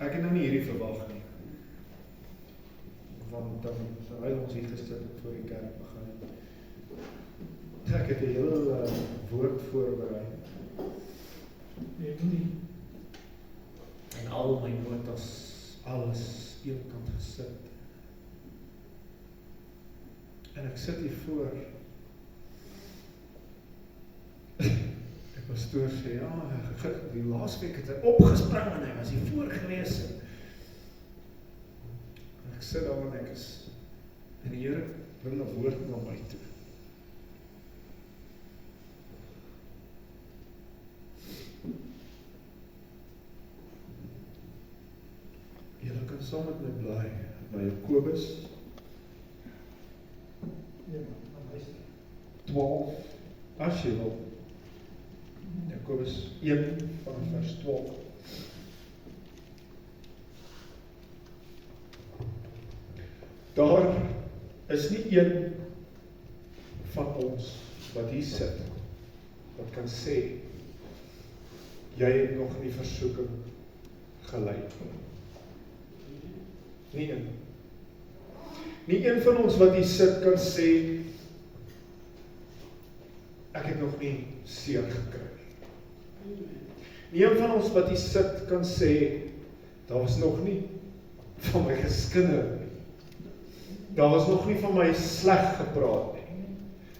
Ek het nou nie hierdie verwag nie. Want dan hy ons hier gesit voor die kerk begin. Ek het 'n hele woord voorberei. En al my notas, alles eenkant gesit. En ek sit hier voor. Die pastoor sê, ja, die laasweek het hy opgespring en hy was hier voorgelees. En ek sit daar en ek is, en die Here bring 'n woord na my toe. Julle kan saam met my bly by Jakobus 12, as jy wil. Jakobus 1 van vers 12. Daar is nie een van ons wat hier sit, wat kan sê, jy het nog in die versoeking gelei. Nie een. Nie een van ons wat hier sit kan sê, ek het nog nie seer gekry. Nie een van ons wat hier sit kan sê, daar was nog nie van my geskinder nie. Daar was nog nie van my sleg gepraat nie.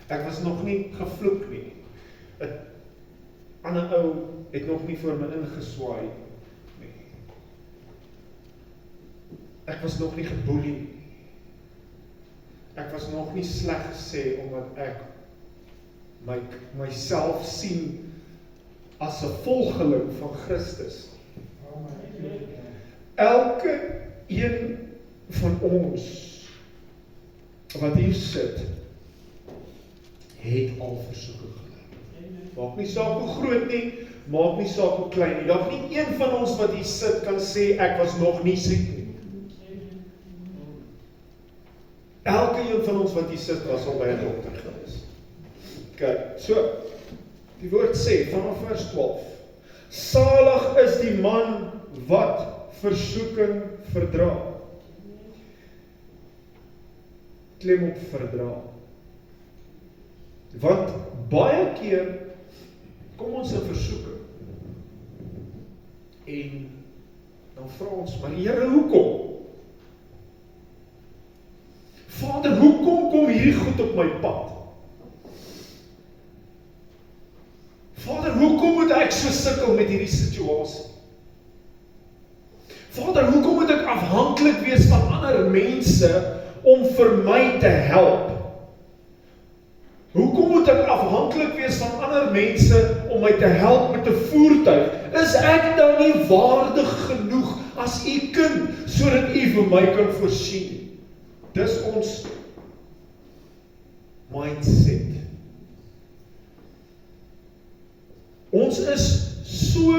Ek was nog nie gevloek nie. 'n ander ou het nog nie voor my ingeswaai nie. Ek was nog nie geboelie nie. Ek was nog nie sleg gesê omdat ek myself sien as 'n volgeling van Christus. Elke een van ons wat hier sit, het al versoeking gelei. Maak nie saak hoe groot nie, maak nie saak hoe klein nie. Daar nie een van ons wat hier sit kan sê, ek was nog nie siek nie. Elke een van ons wat hier sit, was al by 'n dokter gewees. Kyk, so, die woord sê, vanaf vers 12, salig is die man wat versoeking verdra. Klem op verdra. Want baie keer kom ons in versoeking en dan vra ons, maar Here, hoekom? Vader, hoekom kom hierdie goed op my pad? Vader, hoekom moet ek so sukkel met hierdie situasie? Vader, hoekom moet ek afhanklik wees van ander mense om vir my te help? Hoekom moet ek afhanklik wees van ander mense om my te help met 'n voertuig? Is ek dan nie waardig genoeg as u kind, sodat u vir my kan voorsien? Dis ons mindset. Ons is so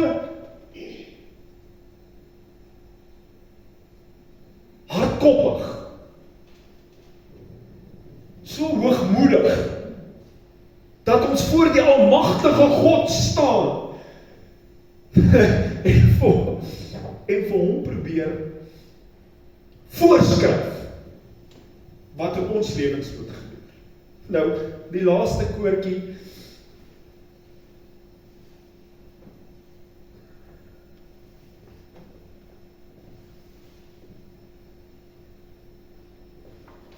hardkoppig, so hoogmoedig, dat ons voor die almagtige God staan en vir hom probeer voorskryf wat in ons lewens moet gebeur. Nou, die laaste koortjie,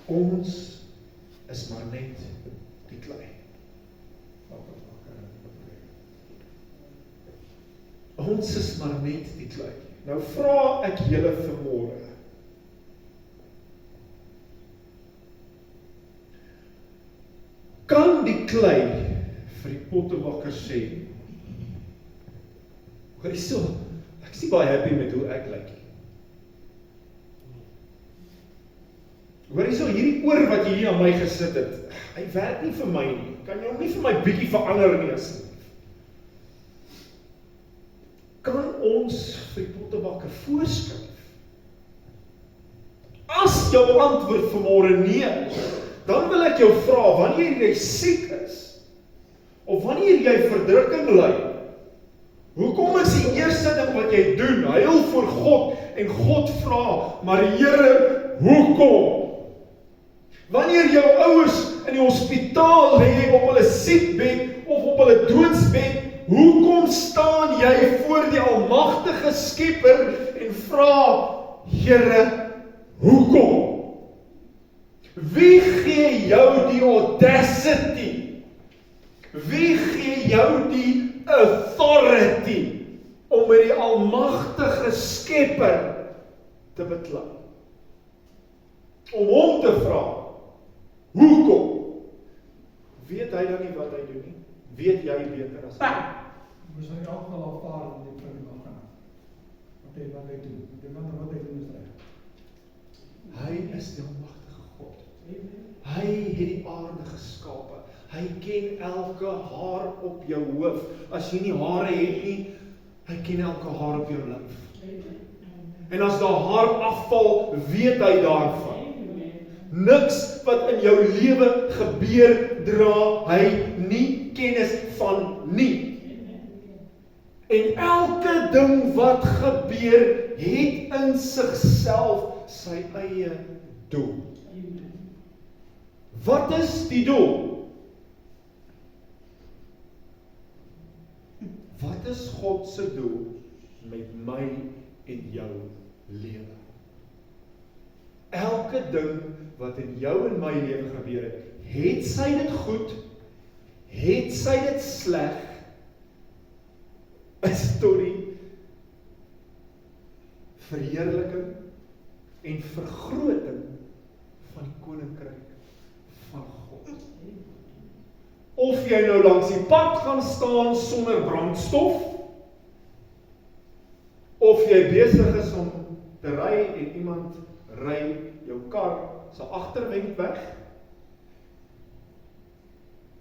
ons is maar net die klei. Ons is maar net die klei. Nou vra ek julle vanmôre, kan die klei vir die pottebakker sê, hoor hierso, ek is nie baie happy met hoe ek lyk nie. Hoor hierso, hierdie oor wat jy hier aan my gesit het, hy werk nie vir my nie. Kan jy hom nie vir my bietjie verander nie asseblief? Kan ons vir die pottebakker voorskryf? As jou antwoord vanmôre nee, dan wil ek jou vra, wanneer jy siek is, of wanneer jy verdrukking ly, hoekom is die eerste ding wat jy doen, huil voor God, en God vra, maar Here, hoekom? Wanneer jou ouers in die hospitaal lê op hulle siekbed, of op hulle doodsbed, hoekom staan jy voor die almagtige Skepper, en vra, Here, hoekom? Wie gee jou die audacity? Wie gee jou die authority om met die almagtige Skepper te beklei? Om hom te vra, hoekom? Weet hy dan nie wat hy doen nie? Weet jy beter as hy? Moes hy ook al afvaar in die vriend nog gaan. Wat hy doen. Wat hy doen is reg. Hy is die almagtige God. Hy het die aarde geskape. Hy ken elke haar op jou hoof. As jy nie hare het nie, hy ken elke haar op jou lyf. En as daar haar afval, weet hy daarvan. Niks wat in jou lewe gebeur, dra hy nie kennis van nie. En elke ding wat gebeur, het in sigself sy eie doel. Wat is die doel? Wat is God se doel met my en jou lewe? Elke ding wat in jou en my lewe gebeur het sy dit goed, het sy dit sleg, is tot die verheerliking en vergroting van die koninkryk van God. Of jy nou langs die pad gaan staan sonder brandstof, of jy besig is om te ry en iemand ry jou kar se agterwenk weg,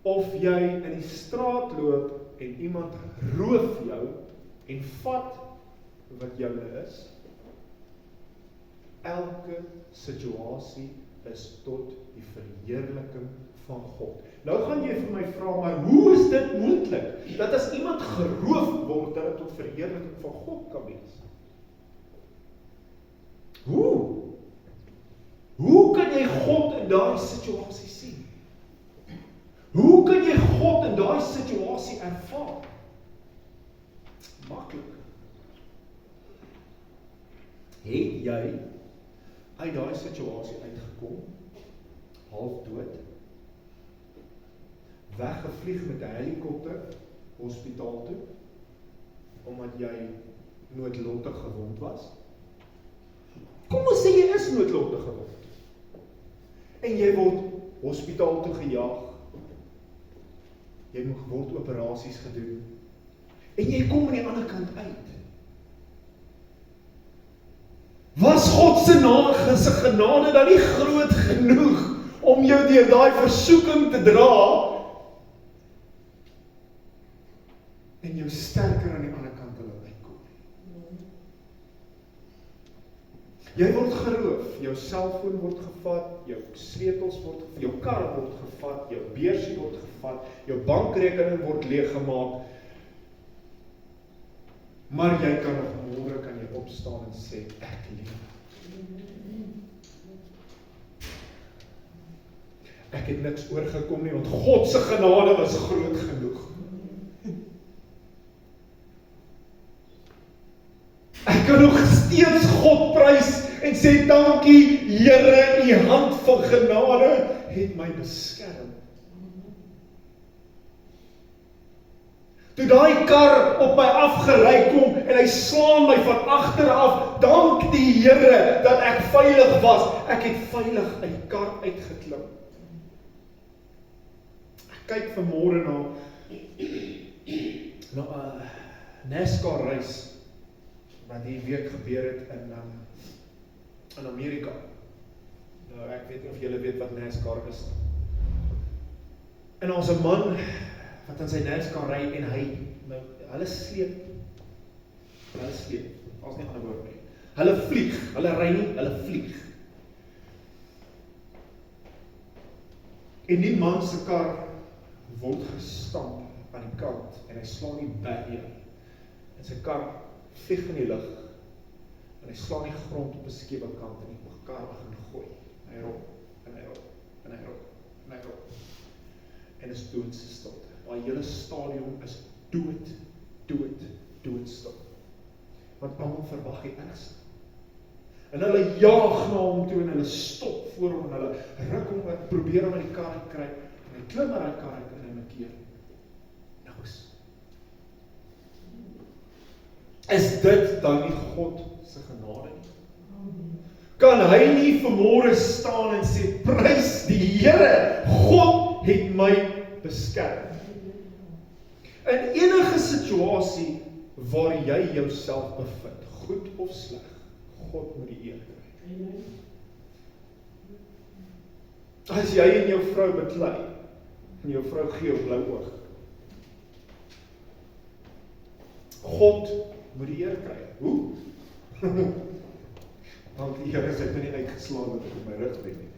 of jy in die straat loop en iemand roof jou en vat wat joune is, elke situasie is tot die verheerliking van God. Nou gaan jy vir my vra, maar hoe is dit moontlik, dat as iemand geroof word, dat dit tot verheerliking van God kan wees? Hoe kan jy God in daai situasie sien? Hoe kan jy God in daai situasie ervaar? Maklik. Het jy uit daai situasie uitgekom, half dood, weggevlieg met 'n helikopter hospitaal toe, omdat jy noodlottig gewond was? Kom ons sê jy is noodlottig gewond, en jy word hospitaal toe gejaag, jy moet word operasies gedoen, en jy kom aan die ander kant uit. Was God se genade dan nie groot genoeg om jou deur daai versoeking te dra en jou sterker aan die ander kant te laat uitkom? Jy word geroof, jou selfoon word gevat, jou sleutels word gevat, jou kar word gevat, jou beursie word gevat, jou bankrekening word leeggemaak, maar jy kan nog môre kan jy opstaan en sê, ek leef. Ek het niks oorgekom nie, want God se genade was groot genoeg. Ek kan nog steeds God prys en sê, dankie Here, u hand van genade het my beskerm. Toe daai kar op my afgery kom en hy slaan my van agter af, dank die Here dat ek veilig was. Ek het veilig uit die kar uitgeklim. Ek kyk vanmôre na 'n NASCAR reis wat die week gebeur het in Amerika. Nou ek weet nie of julle weet wat NASCAR is. En ons 'n man wat aan sy NASCAR ry en hulle sleep, as nie ander woord nie. Hulle vlieg, hulle ry nie, hulle vlieg. En die man se kar word gestamp aan die kant en hy slaan die barrier en sy kar vlieg in die lug en hy slaan die grond op 'n skewe kant en die kar begin gooi. En hy rol, en hy rol, en hy rol, en hy rol. En is doodse stilte. Daai hele stadion is doodstil. Want almal verwag die ergste. En hulle jaag na hom toe en hulle stop voor hom en hulle ruk hom en probeer hom in die kar te kry. En hy klim in die kar uit en hy makeer niks. Is dit dan nie God se genade nie? Kan hy nie vanmôre staan en sê, prys die Here, God het my beskerm. In enige situasie waar jy jouself bevind, goed of sleg, God moet die eer kry. As jy en jou vrou beklei, en jou vrou gee op blou oog, God moet die eer kry. Hoe? Want die Here het my nie uitgeslaan dat ek op my rug ben nie.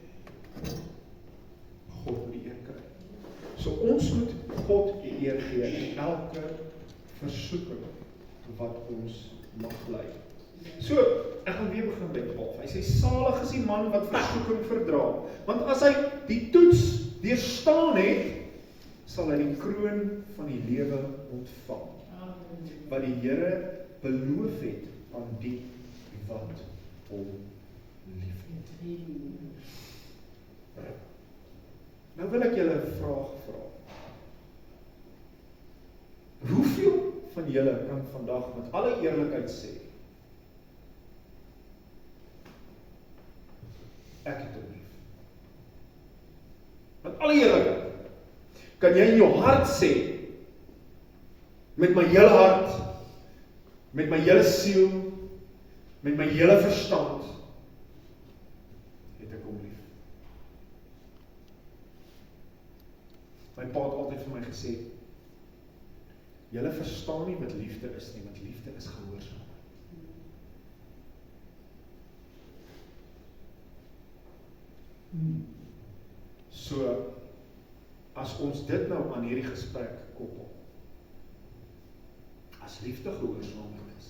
God moet die eer kry. So ons moet God die eer gee in elke versoeking wat ons mag lei. So, ek gaan weer begin by 12. Hy sê, salig is die man wat versoeking verdra, want as hy die toets deurstaan het, sal hy die kroon van die lewe ontvang, wat die Here beloof het aan die wat hom liefhet. Nou wil ek julle 'n vraag vra. Hoeveel van julle kan vandag met alle eerlikheid sê, ek het hom lief? Met alle eerlikheid, kan jy in jou hart sê, met my hele hart, met my hele siel, met my hele verstand, het ek hom lief. My pa het altyd vir my gesê, julle verstaan nie wat liefde is nie, want liefde is gehoorsaamheid. So, as ons dit nou aan hierdie gesprek koppel, as liefde gehoorsaamheid is,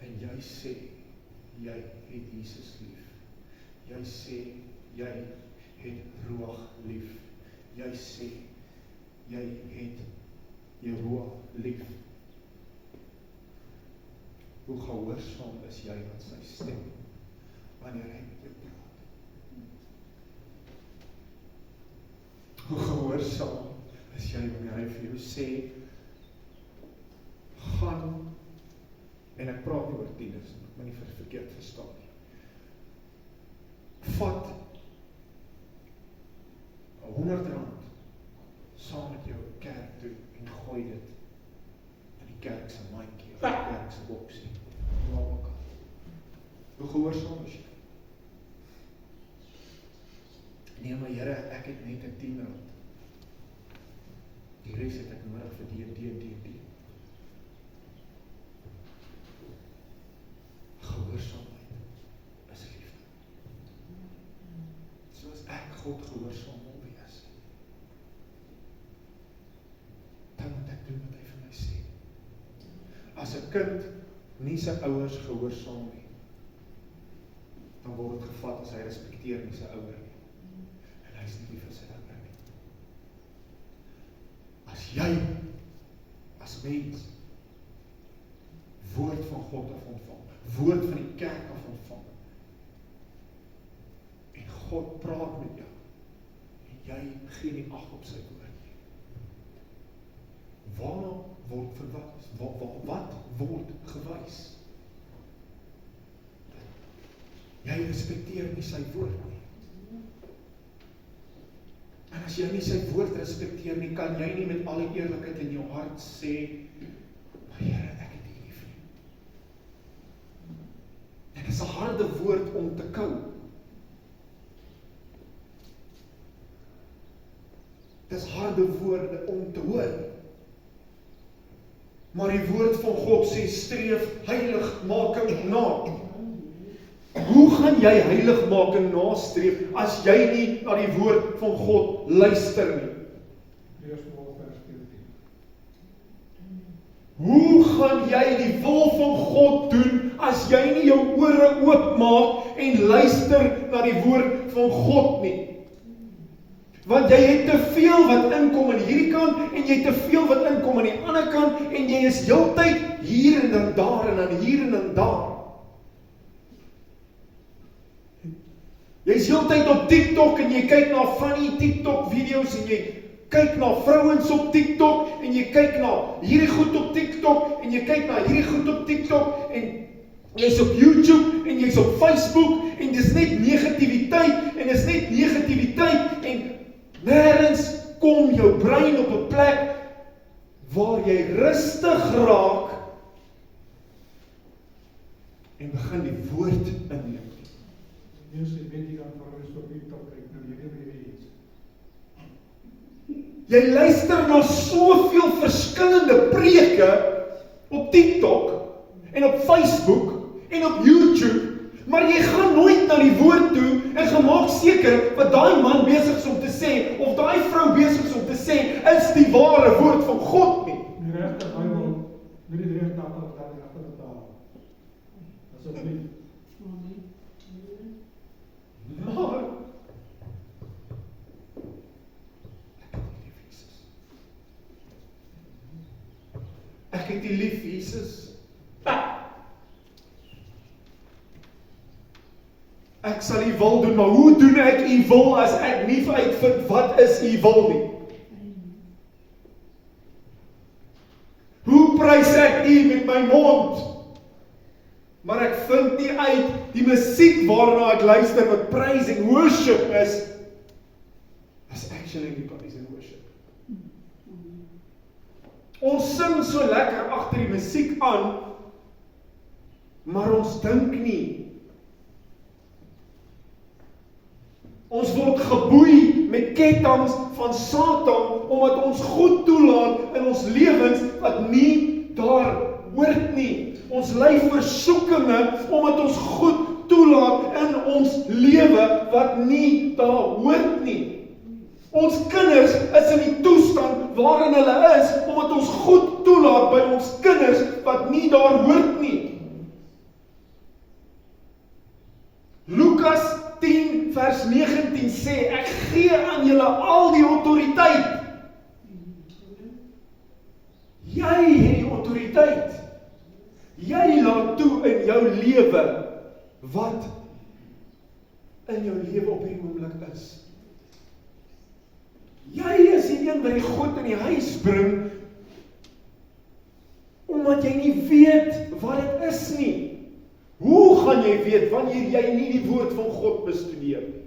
en jy sê, jy het Jesus lief, jy sê, jy het Ruach lief, jy sê, jy het Jehovah lief, hoe gehoorsaam is jy aan sy stem, wanneer hy met jou praat? Hoe gehoorsaam is jy wanneer hy vir jou sê, gaan, en ek praat nie oor tieners, ek moet nie verkeerd verstaan nie. Vat R100 saam met jou kerk toe en gooi dit in die kerk se mandjie of die kerk se boksie. Hoe gehoorsaam is jy? Nee, maar Here, ek het net R10. Die res het ek nodig vir die. Gehoorsaamheid is liefde. Soos ek God gehoorsaam wil wees, dan moet ek doen wat hy vir my sê. As 'n kind nie sy ouers gehoorsaam nie, dan word dit gevat as hy respekteer nie sy ouer nie. En hy is nie lief vir sy ouer nie. As jy, as mens, woord van God af ontvang, woord van die kerk af ontvang, en God praat met jou, en jy gee nie ag op sy woord nie. Waarna word verwys? Wat word gewys? Jy respekteer nie sy woord nie. En as jy nie sy woord respekteer nie, kan jy nie met alle eerlikheid in jou hart sê, maar Here, ek het U lief nie. En dit is 'n harde woord om te kou. Dit is harde woorde om te hoor. Maar die woord van God sê, streef heiligmaking na. Hoe gaan jy heiligmaking nastreef, as jy nie na die woord van God luister nie? Lees maar vers vers 14. Hoe gaan jy die wil van God doen as jy nie jou ore oopmaak en luister na die woord van God nie? Want jy het te veel wat inkom aan hierdie kant en jy het te veel wat inkom aan die ander kant en jy is heeltyd hier en dan daar en dan hier en dan daar. Jy is heeltyd op TikTok en jy kyk na funny TikTok video's en jy kyk na vrouens op TikTok en jy kyk na hierdie goed op TikTok en jy kyk na hierdie goed op TikTok en jy's op YouTube en jy's op Facebook en dis net negativiteit en dis net negativiteit en nêrens kom jou brein op 'n plek waar jy rustig raak en begin die woord inneem. Mense weet jy kan vir op TikTok kyk, nou jy weet iets. Jy luister na soveel verskillende preke op TikTok en op Facebook en op YouTube, maar jy gaan nooit na die woord toe en gemaak seker wat daai man besig is om te sê of daai vrou besig is om te sê is die ware woord van God nie. Die regte Bybel, nie die regte taal, die regte taal. Asseblief. Maar ek het die lief Jesus. Ek sal u wil doen, maar hoe doen ek u wil as ek nie uitvind wat is u wil nie? Hoe prys ek u met my mond? Maar ek vind nie uit die musiek waarna ek luister wat praise and worship is actually nie praise and worship. Ons sing so lekker agter die musiek aan, maar ons dink nie. Ons word geboei met ketTINGs van Satan omdat ons goed toelaat in ons lewens wat nie daar hoort nie. Ons ly versoekinge omdat ons goed toelaat in ons lewe wat nie daar hoort nie. Ons kinders is in die toestand waarin hulle is omdat ons goed toelaat by ons kinders wat nie daar hoort nie. Lukas 10 vers 19 sê, ek gee aan julle al die autoriteit. Jy het die autoriteit. Jy laat toe in jou lewe wat in jou lewe op hierdie oomblik is. Jy is die een wat die God in die huis bring omdat jy nie weet wat dit is nie. Hoe gaan jy weet wanneer jy nie die woord van God bestudeer nie?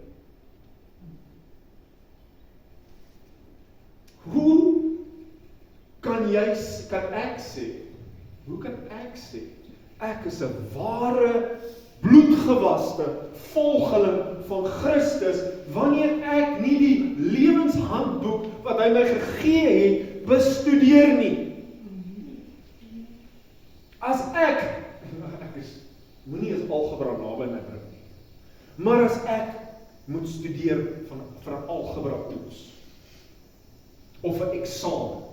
Hoe kan ek sê, ek is 'n ware bloedgewaste volgeling van Christus wanneer ek nie die lewenshandboek wat hy my gegee het bestudeer nie. As ek moenie as algebra naby my bring nie. Maar as ek moet studeer vir 'n algebra toets of 'n eksamen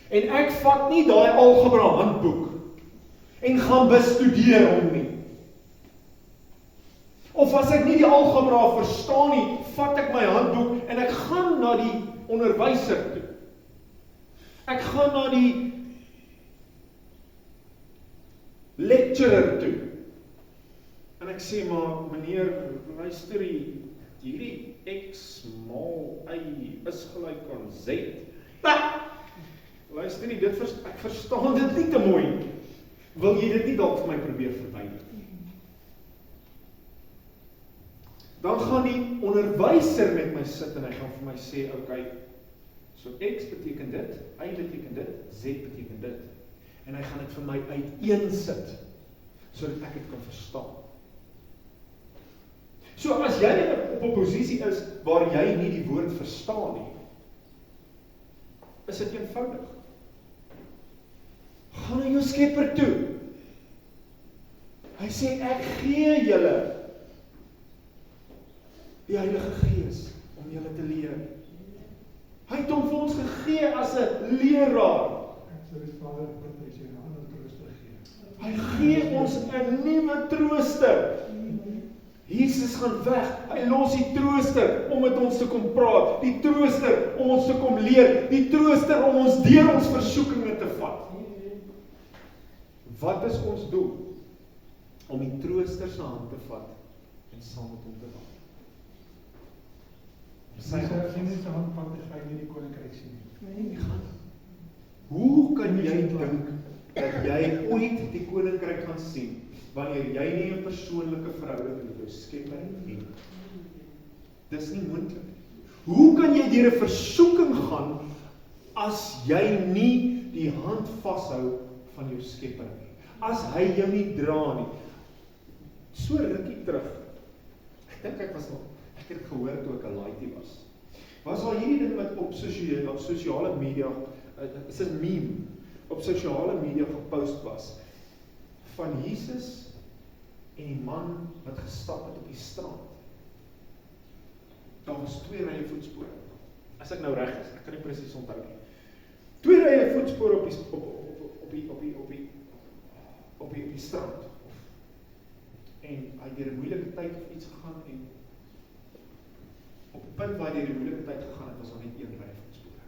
en ek vat nie daai algebra handboek en gaan bestudeer hom nie. Of as ek nie die algebra verstaan nie, vat ek my handboek en ek gaan na die onderwyser toe. Ek gaan na die lecturer toe. En ek sê maar, meneer, luister hierdie X maal Y is gelyk aan Z. Luister nie, ek verstaan dit nie te mooi. Wil jy dit nie dalk vir my probeer verduidelik? Dan gaan die onderwyser met my sit en hy gaan vir my sê, okay, so X beteken dit, Y beteken dit, Z beteken dit. En hy gaan dit vir my uiteensit, sodat ek dit kan verstaan. So as jy op 'n posisie is, waar jy nie die woord verstaan nie, is dit eenvoudig. Gaan na jou Skepper toe. Hy sê, ek gee julle die Heilige Gees, om julle te leer. Hy het hom vir ons gegee as 'n leraar. Exodus Vader, wat hy sê, 'n ander trooster gee. Hy gee ons 'n nuwe trooster. Jesus gaan weg, hy los die trooster om met ons te kom praat, die trooster om ons te kom leer, die trooster om ons deur ons versoekinge te vat. Wat is ons doel? Om die trooster se hand te vat en saam met hom te wandel. Sy sien nie sy hand vat, hy gaan nie die koninkryk sien nie. Hoe kan jy dink dat jy ooit die koninkryk gaan sien, wanneer jy nie 'n persoonlike verhouding met jou Skepper het? Dis nie moontlik. Hoe kan jy deur 'n versoeking gaan, as jy nie die hand vashou van jou Skepper nie? As hy jou nie dra nie. So rukkie terug, ek dink ek het gehoor toe ek 'n laaitie was al hierdie ding wat op sosiale media, is 'n meme, op sosiale media gepost was, van Jesus en die man wat gestap het op die strand. Daar was 2 rye voetspore. As ek nou reg is, ek kan nie presies onthou nie. 2 rye voetspore op die strand. En hy het deur 'n moeilike tyd of iets gegaan en op die punt waar hy deur 'n moeilike tyd gegaan het, was daar net 1 rye voetspore.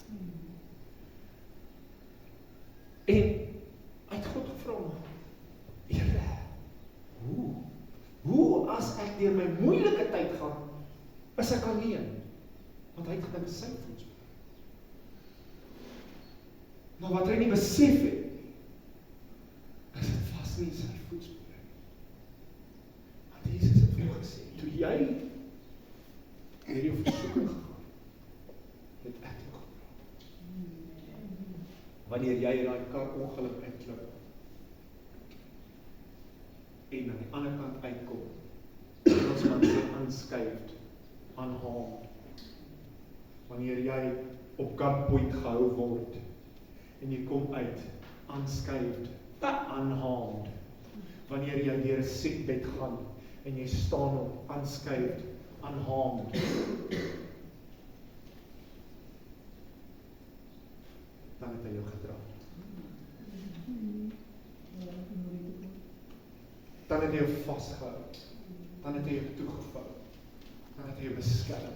En hy het God gevra, Here, hoe as ek deur my moeilike tyd gaan, is ek alleen? Want hy het gedink sy voetspore. Maar wat hy nie besef het, is dit vas nie sy voetspore. Want Jesus het vir hom gesê, toe jy deur jou versoeking gegaan, het ek jou gepraat. Wanneer jy in daai kar ongeluk uitklip, en aan die ander kant uitkom, ons kan sê unscathed, unharmed. Wanneer jy op gunpoint gehou word, en jy kom uit, unscathed, unharmed. Wanneer jy deur 'n siekbed gaan, en jy staan op, unscathed, unharmed. Dan het hy jou gedra. Dan het hy jou vasgehou. Dan het hy jou toegevou. Dan het hy jou beskerm.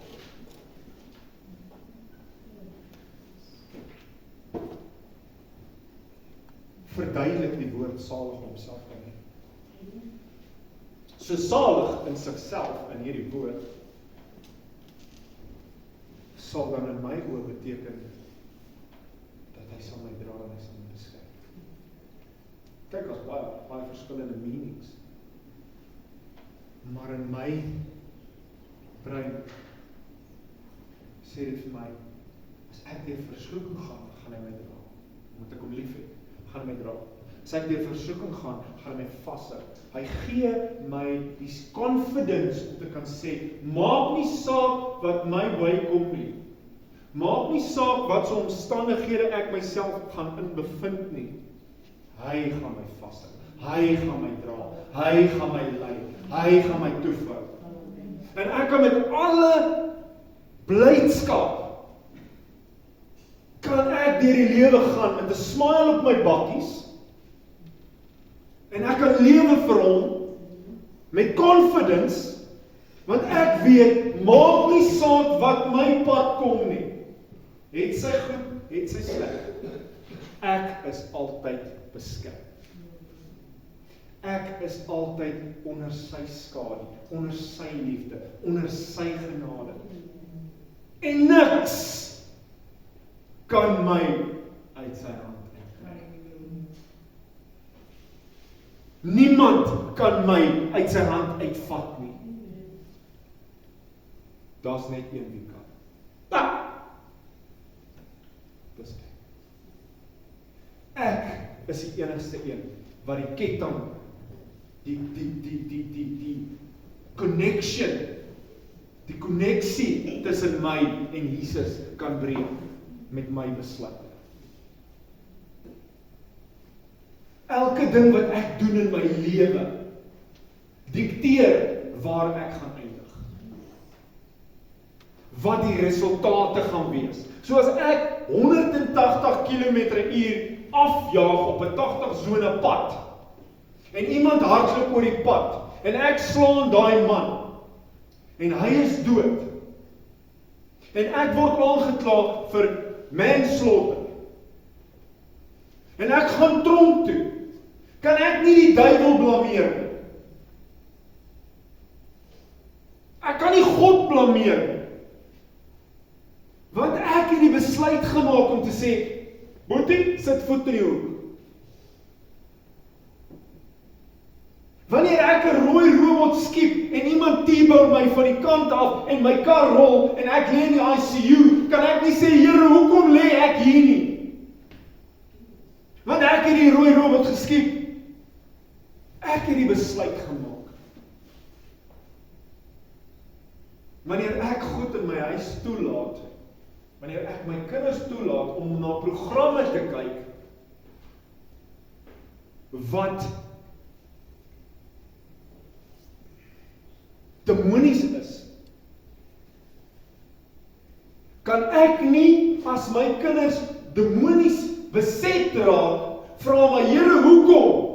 Verduidelik die woord salig homself in. So salig in sigself in hierdie woord sal dan in my oë beteken dat hy sal my dra en hy sal my beskerm. Kyk, as baie verskillende meanings. Maar in my brein sê dit vir my, as ek deur versoeking gaan hy my dra. Omdat ek hom lief het, gaan hy my dra. As ek deur versoeking gaan hy my vashou. Hy gee my die confidence om te kan sê, maak nie saak wat my bykom nie. Maak nie saak wat so omstandighede ek myself gaan in bevind nie. Hy gaan my vashou. Hy gaan my dra. Hy gaan my lei. Hy gaan my toevou. En ek kan met alle blydskap kan ek deur die lewe gaan met 'n smile op my bakkies. En ek kan lewe vir hom met confidence, want ek weet, maak nie saak wat my pad kom nie. Het sy goed, het sy sleg. Ek is altyd beskerm. Ek is altyd onder sy skadu, onder sy liefde, onder sy genade. En niks kan my uit sy hand uitkry. Niemand kan my uit sy hand uitvat nie. Daar's net een wie kan. Dis ek is die enigste een wat die ketting, die connection, die konneksie tussen my en Jesus kan breek met my besluit. Elke ding wat ek doen in my lewe dikteer waar ek gaan eindig. wat die resultate gaan wees. So as ek 180 km/h afjaag op 'n 80 sone pad, en iemand hardloop oor die pad, en ek slaan daai man, en hy is dood, en ek word aangekla vir manslaughter, en ek gaan tronk toe, kan ek nie die duiwel blameer nie. Ek kan nie God blameer nie. Want ek het die besluit gemaak om te sê, Boetie, sit voet in die hoek. Wanneer ek 'n rooi robot skiep en iemand T-bone my van die kant af en my kar rol en ek lê in die ICU, kan ek nie sê, Here, hoekom lê ek hier nie? Want ek het die rooi robot geskiep. Ek het die besluit gemaak. Wanneer ek goed in my huis toelaat, wanneer ek my kinders toelaat om na programme te kyk, wat demonies is, kan ek nie, as my kinders demonies beset raak, vra my, Here, hoekom?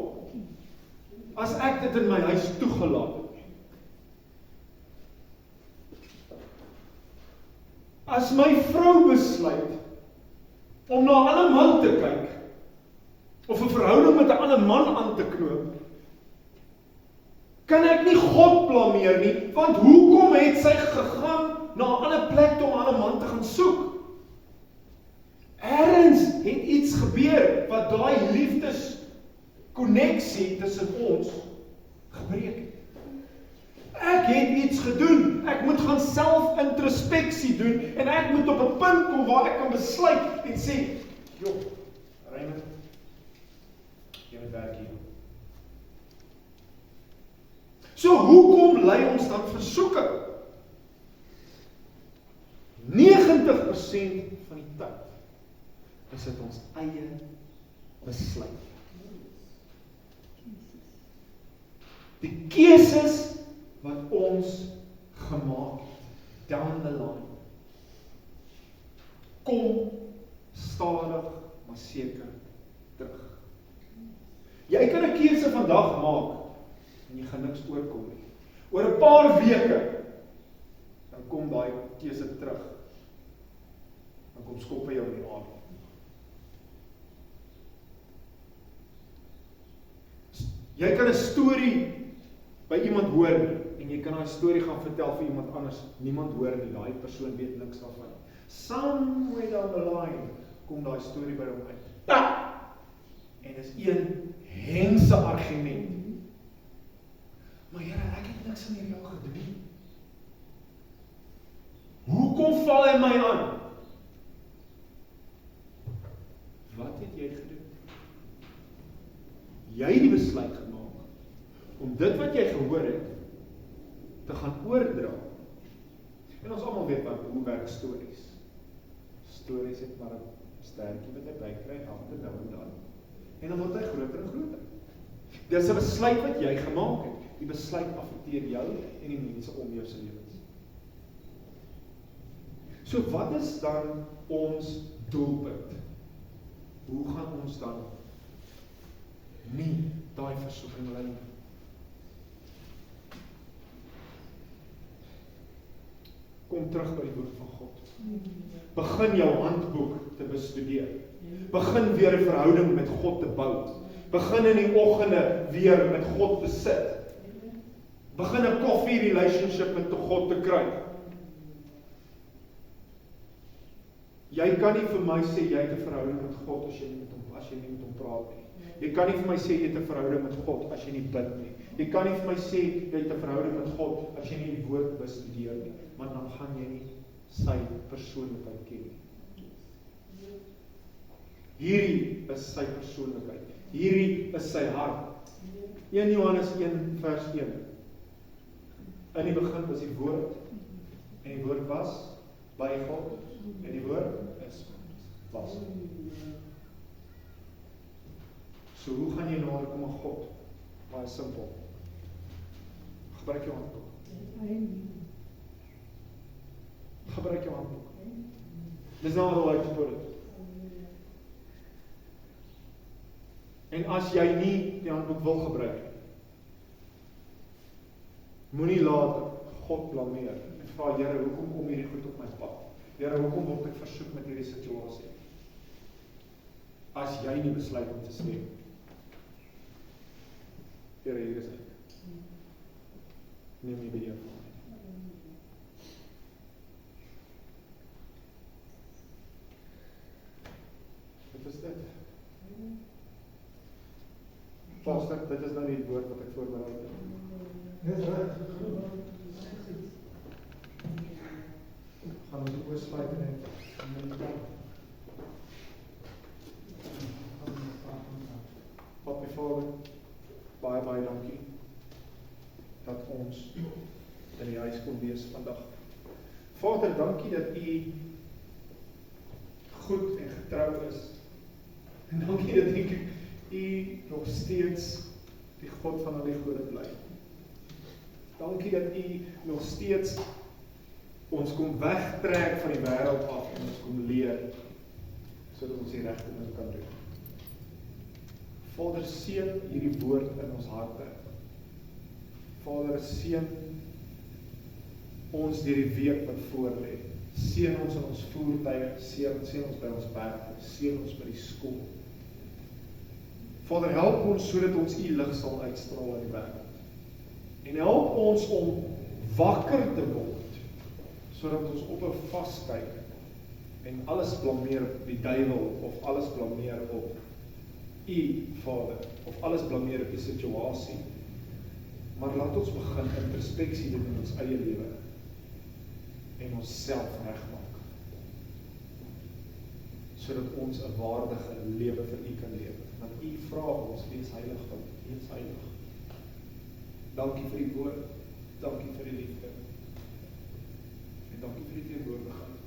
As ek dit in my huis toegelaat het. As my vrou besluit om na 'n ander man te kyk, of 'n verhouding met 'n ander man aan te knoop, kan ek nie God blameer nie, want hoekom het sy gegaan na 'n ander plek om 'n ander man te gaan soek? Ergens het iets gebeur wat daai liefdeskonneksie tussen ons gebreek het. Ek het iets gedoen. Ek moet gaan self-introspeksie doen en ek moet op 'n punt kom waar ek kan besluit en sê, joh, Raymond, jy moet werk hier. So hoekom lei ons dan versoeking? 90% van die tyd is dit ons eie besluit. Die keuses wat ons gemaak het, down the line. Kom stadig, maar seker terug. Jy kan 'n keuse vandag maak en jy gaan niks oorkom nie. Oor 'n paar weke dan kom daai keuse terug. Dan kom skop hy jou in die aard. Jy kan 'n storie by iemand hoor en jy kan daai storie gaan vertel vir iemand anders. Niemand hoor nie, daai persoon weet niks daarvan. Somewhere down the line kom daai storie by hom uit. Ja! En dis een hengse argument. Maar Here, ek het niks aan jou gedoen nie. Hoekom val hy my aan? Wat het jy gedoen? Jy het die besluit gemaak om dit wat jy gehoor het te gaan oordra. En ons almal weet hoe werk stories. Stories het maar 'n stertjie wat jy bykry elke nou en dan. En dan word hy groter en groter. Dis 'n besluit wat jy gemaak het. Die besluit affekteer jou en die mense om jou se lewens. So wat is dan ons doelpunt? Hoe gaan ons dan nie daai versoeking lei nie? Kom terug by die woord van God. Begin jou handboek te bestudeer. Begin weer 'n verhouding met God te bou. Begin in die oggende weer met God te sit. Begin 'n coffee relationship met God te kry. Jy kan nie vir my sê jy het 'n verhouding met God as jy nie met hom praat nie. Jy kan nie vir my sê jy het 'n verhouding met God as jy nie bid nie. Jy kan nie vir my sê jy het 'n verhouding met God as jy nie die woord bestudeer nie, want dan gaan jy nie sy persoonlikheid ken nie. Hierdie is sy persoonlikheid. Hierdie is sy hart. 1 Johannes 1 vers 1. In die begin was die woord en die woord was by God en die woord is was. So hoe gaan jy nader kom aan God? Baie simpel. Gebruik jou handboek. Gebruik jou handboek. Dis not the way to put it. En as jy nie die handboek wil gebruik, moenie laat God blameer en vra, Here, hoekom kom hierdie goed op my pad? Here, hoekom word ek versoek met hierdie situasie? As jy nie besluit om te sê, Here, hier is ek. Neem die beheer van my. Dit is dit. Pastor, dit is nou die woord wat ek voorberei het. Dis reg. Gaan ons die oor sluit en Papa Vader, baie dankie dat ons in die huis kon wees vandag. Vader, dankie dat U goed en getrou is. En dankie dat U nog steeds die God van al die gode bly. Dankie dat U nog steeds ons kom wegtrek van die wêreld af en ons kom leer, sodat ons die regte ding kan doen. Vader, seën hierdie woord in ons harte. Vader, seën ons deur die week wat voorlê. Seën ons in ons voertuie, seën ons by ons werk, seën ons by die skool. Vader, help ons sodat ons U lig sal uitstraal in die wêreld. En help ons om wakker te word, sodat ons op 'n vaskyk en alles blameer op die duiwel of alles blameer op U, Vader, of alles blameer op die situasie. Maar laat ons begin introspeksie doen in ons eie lewe en ons self regmaak, sodat ons 'n waardige lewe vir U kan lewe. Want U vra ons, wees heilig, want U is heilig. Dankie vir die woord, dankie vir die liefde, en dankie vir die teenwoordigheid.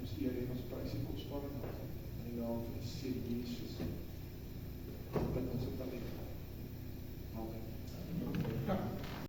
Ons eer en ons prys die kosbare naam in die naam van die Seun Jesus.